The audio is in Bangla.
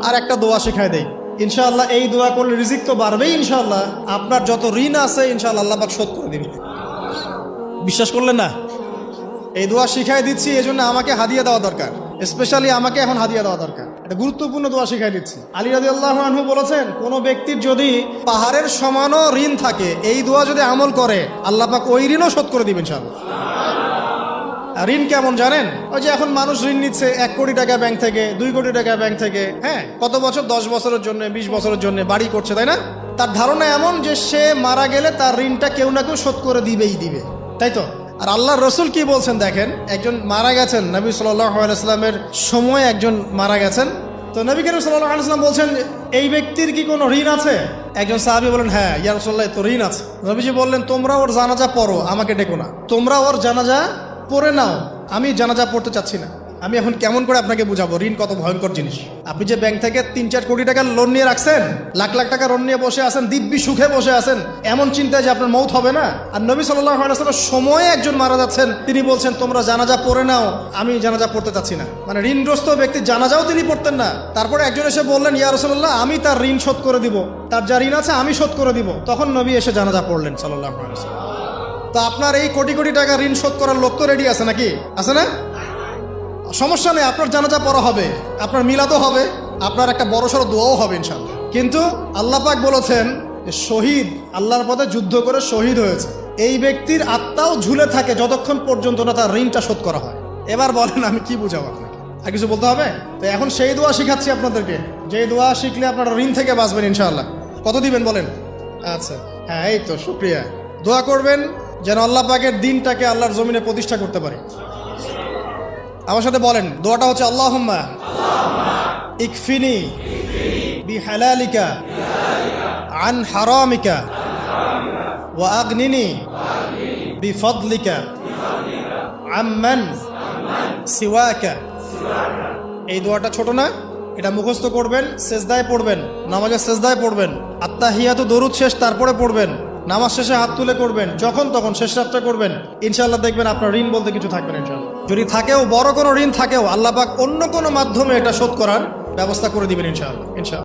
আর একটা দোয়া শিখায় দেই, ইনশাআল্লাহ এই দোয়া করলে রিজিক তো বাড়বেই ইনশাআল্লাহ, আপনার যত ঋণ আছে ইনশাআল্লাহ আল্লাহ পাক শোধ করে দিবে। বিশ্বাস করলেন না? এই দোয়া শিখাই দিচ্ছি, এই জন্য আমাকে হাদিয়া দেওয়া দরকার, স্পেশালি আমাকে এখন হাদিয়া দেওয়া দরকার। এটা গুরুত্বপূর্ণ দোয়া শিখাই দিচ্ছি। আলী রাদিয়াল্লাহু আনহু বলেছেন, কোন ব্যক্তির যদি পাহাড়ের সমানও ঋণ থাকে, এই দোয়া যদি আমল করে আল্লাহ পাক ওই ঋণও শোধ করে দিবেন ইনশাআল্লাহ। ঋণ কেমন জানেন? ওই যে এখন মানুষ ঋণ নিচ্ছে 1 কোটি টাকা ব্যাংক থেকে, 2 কোটি টাকা ব্যাংক থেকে, হ্যাঁ, কত বছর, 10 বছরের জন্য, 20 বছরের জন্য বাড়ি করছে, তাই না? তার ধারণা এমন যে সে মারা গেলে তার ঋণটা কেউ না কেউ শোধ করে দিবেই দিবে, তাই তো? আর আল্লাহর রসুল কি বলছেন দেখেন, একজন মারা গেছেন, নবী সাল্লাল্লাহু আলাইহি ওয়াসাল্লামের সময় একজন মারা গেছেন। তো নবী করিম সাল্লাল্লাহু আলাইহি ওয়াসাল্লাম বলছেন, এই ব্যক্তির কি কোনো ঋণ আছে? একজন সাহাবী বলেন, হ্যাঁ ইয়া রাসূলুল্লাহ, তো ঋণ আছে। নবীজি বললেন, তোমরা ওর জানাজা পড়ো, আমাকে ডেকো না, তোমরা ওর জানাজা পড়ে নাও, আমি জানাজা পড়তে চাচ্ছি না। আমি এখন কেমন করে আপনাকে বুঝাবো ঋণ কত ভয়ঙ্কর জিনিস? আপনি যে ব্যাংক থেকে 3-4 কোটি টাকার লোন নিয়ে রাখছেন, লাখ লাখ টাকা লোন নিয়ে বসে আছেন, দিব্যি সুখে বসে আছেন, এমন চিন্তায় যে আপনার মৌত হবে না। আর নবী সাল্লাল্লাহু আলাইহি ওয়াসাল্লামের সময়ে একজন মারা যাচ্ছেন, তিনি বলছেন তোমরা জানাজা পড়ে নাও, আমি জানাজা পড়তে চাচ্ছি না। মানে ঋণগ্রস্ত ব্যক্তির জানাজাও তিনি পড়তেন না। তারপরে একজন এসে বললেন, ইয়া রাসূলুল্লাহ, আমি তার ঋণ শোধ করে দিব, তার যা ঋণ আছে আমি শোধ করে দিব। তখন নবী এসে জানাজা পড়লেন সাল্লাল্লাহু আলাইহি ওয়াসাল্লাম। তো আপনার এই কোটি কোটি টাকা ঋণ শোধ করার লোক তো রেডি আছে নাকি? আছে না? সমস্যা নেই, আপনার জানাজা পড়া হবে, আপনার মিলাদও হবে, আপনার একটা বড়সড় দোয়াও হবে ইনশাআল্লাহ। কিন্তু আল্লাহ পাক বলেছেন যে শহীদ, আল্লাহর পথে যুদ্ধ করে শহীদ হয়েছে, এই ব্যক্তির আত্মাও ঝুলে থাকে যতক্ষণ পর্যন্ত না তার ঋণটা শোধ করা হয়। এবার বলেন আমি কি বুঝাবো আপনাকে? আর কিছু বলতে হবে? তো এখন সেই দোয়া শিখাচ্ছি আপনাদেরকে, যে দোয়া শিখলে আপনারা ঋণ থেকে বাঁচবেন ইনশাআল্লাহ। কত দিবেন বলেন? আচ্ছা, হ্যাঁ, এই তো, শুকরিয়া। দোয়া করবেন যেন আল্লাহ পাকের দিনটাকে আল্লাহর জমিনে প্রতিষ্ঠা করতে পারে। আমার সাথে বলেন, দোয়াটা হচ্ছে, আল্লাহুম্মা ইকফিনি বিহালালিকা আন হারামিকা ওয়া আগনিনি বিফদলিকা আম্মান সিওয়াকা। এই দোয়াটা ছোট না, এটা মুখস্থ করবেন, সেজদায় পড়বেন, নামাজের সেজদায় পড়বেন, আত্তাহিয়াতু দরুদ শেষ তারপরে পড়বেন, নামাজ শেষে হাত তুলে করবেন, যখন তখন শেষ রাতটা করবেন, ইনশাআল্লাহ দেখবেন আপনার ঋণ বলতে কিছু থাকবে না ইনশাআল্লাহ। যদি থাকেও, বড় কোনো ঋণ থাকেও, আল্লাহ পাক অন্য কোনো মাধ্যমে এটা শোধ করার ব্যবস্থা করে দিবেন ইনশাআল্লাহ।